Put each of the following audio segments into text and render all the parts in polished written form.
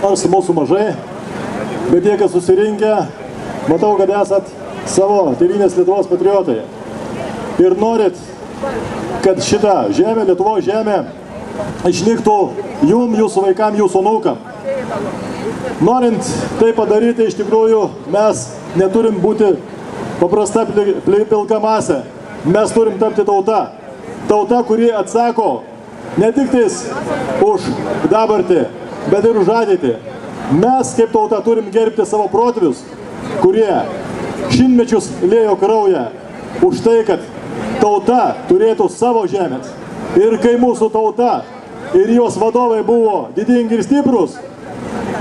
nors mūsų mažai, bet tie, kas susirinkę, matau, kad esat savo tėvynės Lietuvos patriotai. Ir norit, kad šita žemė, Lietuvos žemė, išnyktų jum, jūsų vaikam, jūsų anūkam. Norint tai padaryti, iš tikrųjų, mes neturim būti paprasta pilka masė. Mes turim tapti tauta. Tauta, kuri atsako ne tik tais už dabartį, bet ir už ateitį. Mes kaip tauta turim gerbti savo protėvius, kurie šimtmečius liejo kraują už tai, kad tauta turėtų savo žemės. Ir kai mūsų tauta ir jos vadovai buvo didingi ir stiprus,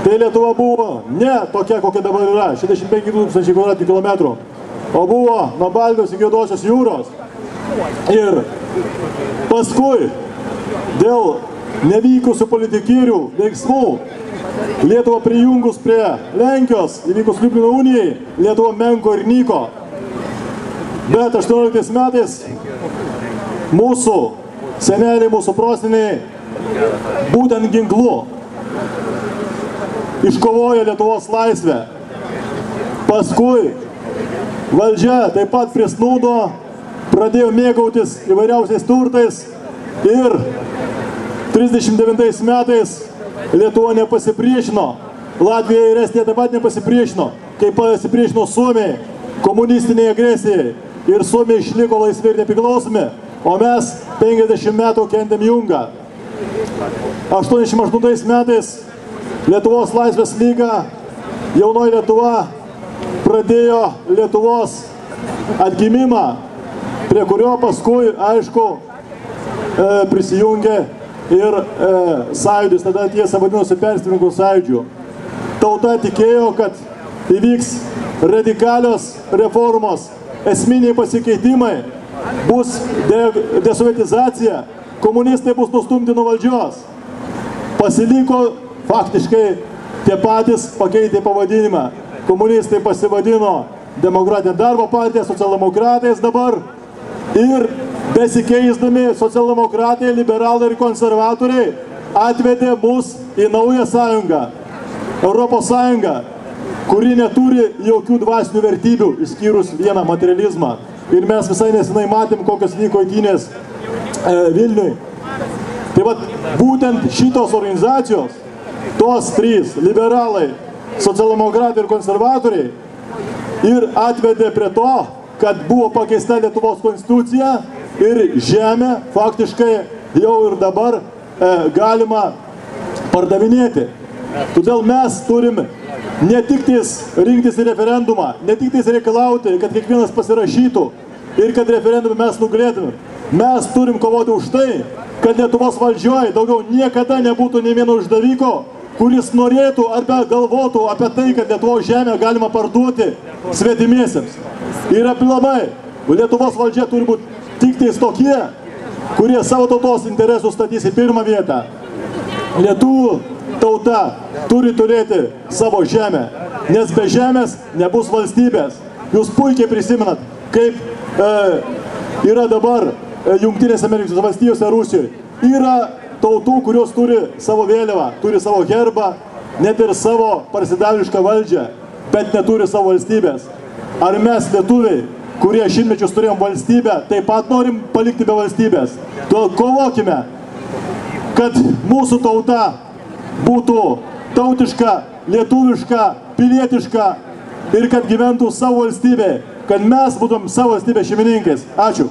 tai Lietuva buvo ne tokia, kokia dabar yra, 65 000 km2, o buvo nuo Baltijos iki Juodosios jūros. Ir paskui dėl nevykusių politikyrių veiksmų Lietuva prijungus prie Lenkijos, įvykus Liublino unijai, Lietuva menko ir nyko. Bet 18 metais mūsų seneliai, mūsų proseniai būtent ginklu iškovojo Lietuvos laisvę. Paskui valdžia taip pat prisnūdo, pradėjo mėgautis įvairiausiais turtais ir 39 metais Lietuva nepasipriešino. Latvija ir Estija taip pat nepasipriešino, kai pasipriešino Suomijai komunistiniai agresijai. Ir Suomija išliko laisvi ir nepriklausomi, o mes 50 metų kentėm jungą. 88 metais Lietuvos laisvės lyga, jaunoji Lietuva pradėjo Lietuvos atgimimą, prie kurio paskui, aišku, prisijungė ir sąjūdis, tada tiesa vadinosi Persininkų sąjūdžių. Tauta tikėjo, kad įvyks radikalios reformos, esminiai pasikeitimai, bus desovietizacija, komunistai bus nustumti nuo valdžios. Pasiliko faktiškai tie patys, pakeitė pavadinimą. Komunistai pasivadino Demokratinė darbo partija, socialdemokratais dabar. Ir besikeisdami socialdemokratai, liberalai ir konservatoriai atvedė mus į naują sąjungą, Europos sąjungą, kuri neturi jokių dvasinių vertybių, išskyrus vieną materializmą. Ir mes visai nesenai matėm, kokios vyko eitynės Vilniui. Tai vat, būtent šitos organizacijos, tos trys, liberalai, socialdemokratai ir konservatoriai, ir atvedė prie to, kad buvo pakeista Lietuvos konstitucija ir žemę faktiškai jau ir dabar galima pardavinėti. Todėl mes turime ne tik tais rinktis į referendumą, ne tik tais reikalauti, kad kiekvienas pasirašytų ir kad referendumą mes nugalėtume. Mes turim kovoti už tai, kad Lietuvos valdžioje daugiau niekada nebūtų nei vieno išdaviko, kuris norėtų arba galvotų apie tai, kad Lietuvos žemę galima parduoti svetimiesiems. Ir aplamai, Lietuvos valdžia turi būti tik tais tokie, kurie savo tautos interesus statys į pirmą vietą. Lietuvių tauta turi turėti savo žemę, nes be žemės nebus valstybės. Jūs puikiai prisimenat, kaip yra dabar Jungtinėse Amerikos valstijose Rusijoje. Yra tautų, kurios turi savo vėliavą, turi savo herbą, net ir savo parsidavišką valdžią, bet neturi savo valstybės. Ar mes lietuviai, kurie šimtmečius turėjom valstybę, taip pat norim palikti be valstybės? Todėl kovokime, kad mūsų tauta būtų tautiška, lietuviška, pilietiška ir kad gyventų savo valstybė, kad mes būtum savo valstybės šeimininkais. Ačiū.